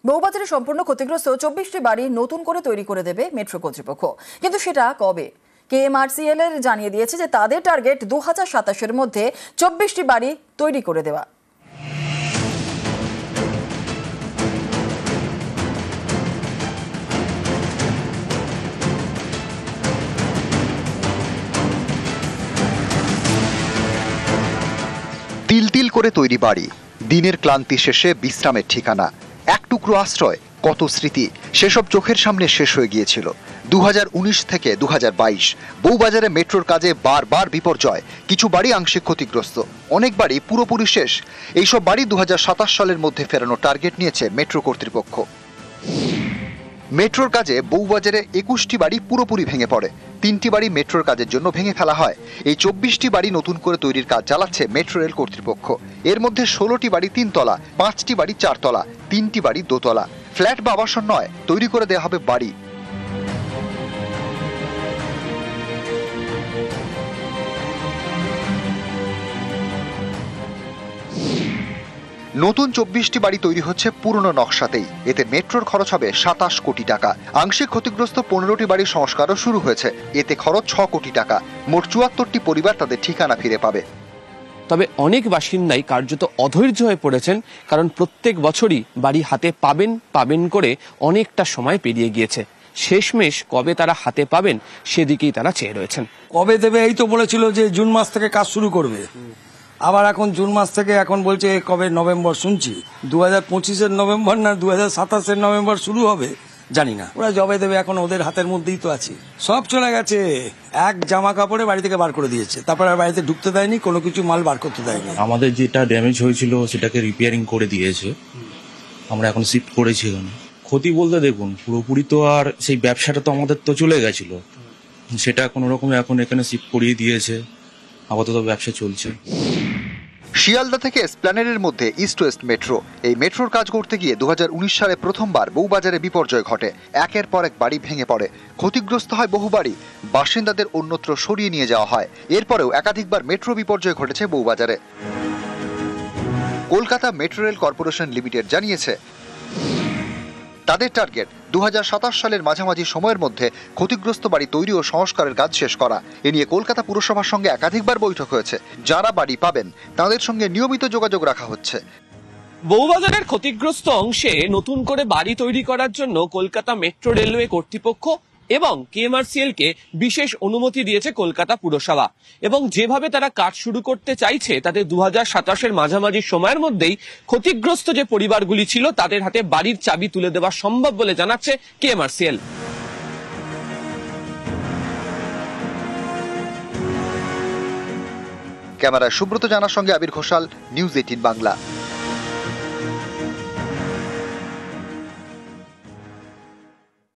বউবাজারে সম্পূর্ণ ক্ষতিগ্রস্ত 24টি বাড়ি নতুন করে তৈরি করে দেবে মেট্রো কর্তৃপক্ষ, কিন্তু সেটা কবে? কেএমআরসিএল এর জানিয়ে দিয়েছে যে তাদের টার্গেট 2027-এর মধ্যে 24টি বাড়ি তৈরি করে দেওয়া। তিল তিল করে তৈরি বাড়ি, দিনের ক্লান্তি শেষে বিশ্রামের ঠিকানা, এক টুকরো আশ্রয়, কত স্মৃতি সেসব চোখের সামনে শেষ হয়ে গিয়েছিল। 2019 থেকে 2022 বউবাজারে মেট্রোর কাজে বারবার বিপর্যয়, কিছু বাড়ি আংশিক ক্ষতিগ্রস্ত, অনেক বাড়ি পুরোপুরি শেষ। এইসব বাড়ি 2027 সালের মধ্যে ফেরানোর টার্গেট নিয়েছে মেট্রো কর্তৃপক্ষ। মেট্রোর কাজে বউবাজারে 21টি বাড়ি পুরোপুরি ভেঙে পড়ে, 3টি বাড়ি মেট্রোর কাজের জন্য ভেঙে ফেলা হয়। এই 24টি বাড়ি নতুন করে তৈরির কাজ চালাচ্ছে মেট্রো রেল কর্তৃপক্ষ। এর মধ্যে 16টি বাড়ি 3 তলা, 5টি বাড়ি 4 তলা, 3টি বাড়ি 2 তলা। ফ্ল্যাট বা আবাসন নয়, তৈরি করে দেওয়া হবে বাড়ি। নতুন 24টি বাড়ি তৈরি হচ্ছে পুরনো নকশাতেই। এতে মেট্রোর খরচ হবে 27 কোটি টাকা। আংশিক ক্ষতিগ্রস্ত 15টি বাড়ির সংস্কারও শুরু হয়েছে, এতে খরচ 6 কোটি টাকা। মোট 74টি পরিবার তাদের ঠিকানা ফিরে পাবে। তবে অনেক বাসিন্দাই কার্যত অধৈর্য হয়ে পড়েছেন, কারণ প্রত্যেক বছরই বাড়ি হাতে পাবেন করে অনেকটা সময় পেরিয়ে গিয়েছে। শেষমেশ কবে তারা হাতে পাবেন সেদিকেই তারা চেয়ে রয়েছেন। কবে দেবে এই তো বলেছিল যে জুন মাস থেকে কাজ শুরু করবে, আবার এখন জুন মাস থেকে এখন বলছে কবে নভেম্বর শুনছি। 2025-এর নভেম্বর না 2027-এর নভেম্বর শুরু হবে জানি না। ওরা জবে দেবে এখন ওদের হাতের মধ্যেই তো আছে। সব চলে গেছে, এক জামা কাপড়ে বাড়ি থেকে বার করে দিয়েছে, তারপর আর বাড়িতে ঢুকতে দেয়নি, কোনো কিছু মাল বার করতে দেয়নি। আমাদের যেটা ড্যামেজ হয়েছিল সেটাকে রিপেয়ারিং করে দিয়েছে, আমরা এখন শিফট করেছি এখানে। ক্ষতি বলতে দেখুন পুরোপুরি তো আর সেই ব্যবসাটা তো আমাদের তো চলে গেছিল, সেটা কোনো রকমে এখন এখানে শিফট করিয়ে দিয়েছে, আপাতত ব্যবসা চলছে। শিয়ালদা থেকে এসপ্ল্যানেডের মধ্যে ইস্ট ওয়েস্ট মেট্রো। এই মেট্রোর কাজ করতে গিয়ে 2019 সালে প্রথমবার বউবাজারে বিপর্যয় ঘটে। একের পর এক বাড়ি ভেঙে পড়ে, ক্ষতিগ্রস্ত হয় বহু বাড়ি, বাসিন্দাদের অন্যত্র সরিয়ে নিয়ে যাওয়া হয়। এরপরেও একাধিকবার মেট্রো বিপর্যয় ঘটেছে বউবাজারে। Kolkata metro rail corporation limited জানিয়েছে তাদের টার্গেট 2027 সালের মাঝামাঝি সময়ের মধ্যে ক্ষতিগ্রস্ত বাড়ি তৈরি ও সংস্কারের কাজ শেষ করা। এ নিয়ে কলকাতা পুরসভার সঙ্গে একাধিকবার বৈঠক হয়েছে। যারা বাড়ি পাবেন তাদের সঙ্গে নিয়মিত যোগাযোগ রাখা হচ্ছে। বউবাজারের ক্ষতিগ্রস্ত অংশে নতুন করে বাড়ি তৈরি করার জন্য কলকাতা মেট্রো রেলওয়ে কর্তৃপক্ষ এবং কেএমআরসিএল কে বিশেষ অনুমতি দিয়েছে কলকাতা পুরসভা, এবং যেভাবে তারা কাজ শুরু করতে চাইছে তাতে 2027-এর মাঝামাঝি সময়ের মধ্যেই ক্ষতিগ্রস্ত যে পরিবারগুলি ছিল তাদের হাতে বাড়ির চাবি তুলে দেওয়া সম্ভব বলে জানাচ্ছে কেএমআরসিএল। ক্যামেরায় সুব্রত জানার সঙ্গে আবির ঘোষাল, নিউজ 18 বাংলা।